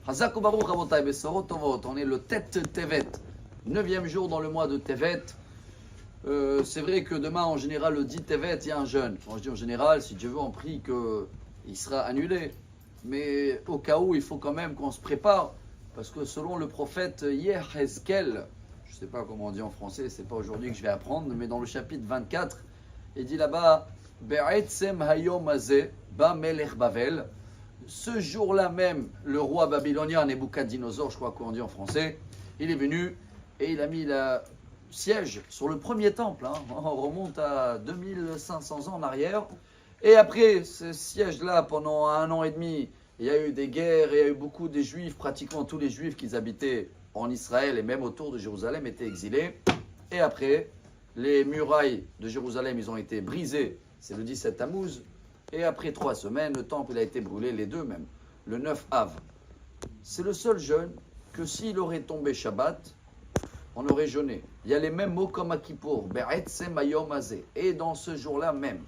Hazak Baruch Rabotai Besorot Tovot. On est le Tet Tevet, 9e jour dans le mois de Tevet. C'est vrai que demain, en général, le 10 Tevet, il y a un jeûne. Quand je dis en général, si Dieu veut, on prie qu'il sera annulé. Mais au cas où, il faut quand même qu'on se prépare. Parce que selon le prophète Yehezkel, je ne sais pas comment on dit en français, c'est pas aujourd'hui que je vais apprendre, mais dans le chapitre 24, il dit là-bas Be'etzem hayom hazeh ba melech Bavel. Ce jour-là même, le roi babylonien Nebuchadnezzar, je crois qu'on dit en français, il est venu et il a mis le siège sur le premier temple. On remonte à 2500 ans en arrière. Et après ce siège-là, pendant 1 an et demi, il y a eu des guerres, il y a eu beaucoup des Juifs, pratiquement tous les Juifs qui habitaient en Israël et même autour de Jérusalem étaient exilés. Et après, les murailles de Jérusalem, ils ont été brisées, c'est le 17 Tammuz. Et après 3 semaines, le temple il a été brûlé, les deux même, le 9 Av. C'est le seul jeûne que s'il aurait tombé Shabbat, on aurait jeûné. Il y a les mêmes mots comme à Kippour, Be'etzem hayom hazeh, et dans ce jour-là même.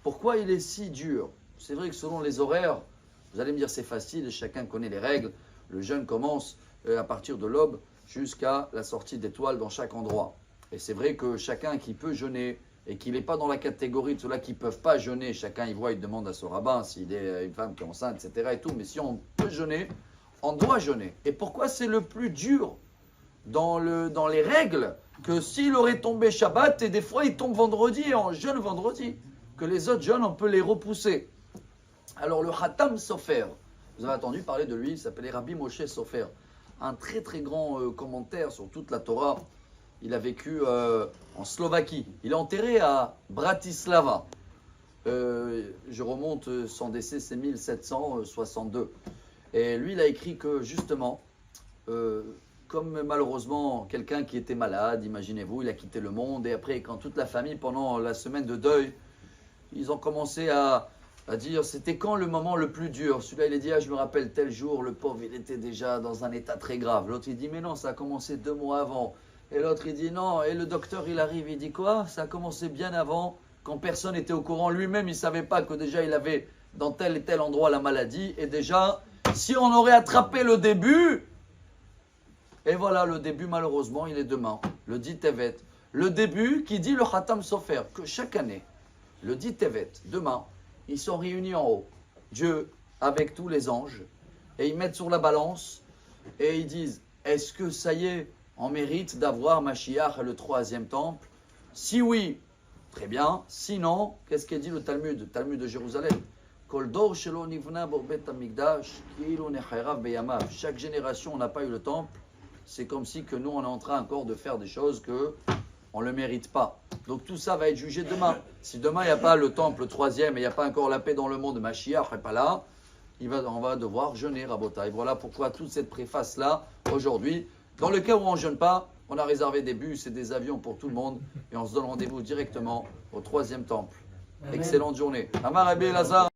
Pourquoi il est si dur? C'est vrai que selon les horaires, vous allez me dire c'est facile, chacun connaît les règles. Le jeûne commence à partir de l'aube jusqu'à la sortie d'étoiles dans chaque endroit. Et c'est vrai que chacun qui peut jeûner et qu'il n'est pas dans la catégorie de ceux-là qui ne peuvent pas jeûner, chacun il voit, il demande à son rabbin s'il est une femme qui est enceinte, etc. et tout. Mais si on peut jeûner, on doit jeûner. Et pourquoi c'est le plus dur dans les règles que s'il aurait tombé Shabbat et des fois il tombe vendredi, en jeûne vendredi, que les autres jeûnes on peut les repousser. Alors le Hatam Sofer, vous avez entendu parler de lui, il s'appelait Rabbi Moshe Sofer, un très très grand commentaire sur toute la Torah. Il a vécu en Slovaquie, il est enterré à Bratislava. Je remonte, son décès c'est 1762. Et lui il a écrit que justement, comme malheureusement quelqu'un qui était malade, imaginez-vous, il a quitté le monde et après quand toute la famille pendant la semaine de deuil, ils ont commencé à dire c'était quand le moment le plus dur. Celui-là il a dit je me rappelle tel jour, le pauvre il était déjà dans un état très grave. L'autre il dit mais non ça a commencé 2 mois avant. Et l'autre il dit non, et le docteur il arrive, il dit quoi? Ça a commencé bien avant, quand personne n'était au courant. Lui-même il ne savait pas que déjà il avait dans tel et tel endroit la maladie. Et déjà si on aurait attrapé le début, et voilà le début malheureusement il est demain, le 10 Tevet. Le début qui dit le Hatam Sofer, que chaque année, le 10 Tevet, demain, ils sont réunis en haut, Dieu avec tous les anges, et ils mettent sur la balance, et ils disent, est-ce que ça y est, on mérite d'avoir Mashiach, le 3e temple? Si oui, très bien. Sinon, qu'est-ce qu'est dit le Talmud de Jérusalem? Chaque génération n'a pas eu le temple. C'est comme si que nous, on est en train encore de faire des choses qu'on ne le mérite pas. Donc tout ça va être jugé demain. Si demain, il n'y a pas le temple, le 3e, et il n'y a pas encore la paix dans le monde, Mashiach n'est pas là, on va devoir jeûner, Rabotai. Voilà pourquoi toute cette préface-là, aujourd'hui, dans le cas où on ne jeûne pas, on a réservé des bus et des avions pour tout le monde et on se donne rendez-vous directement au 3e temple. Excellente journée. Amar Rabbi Elazar.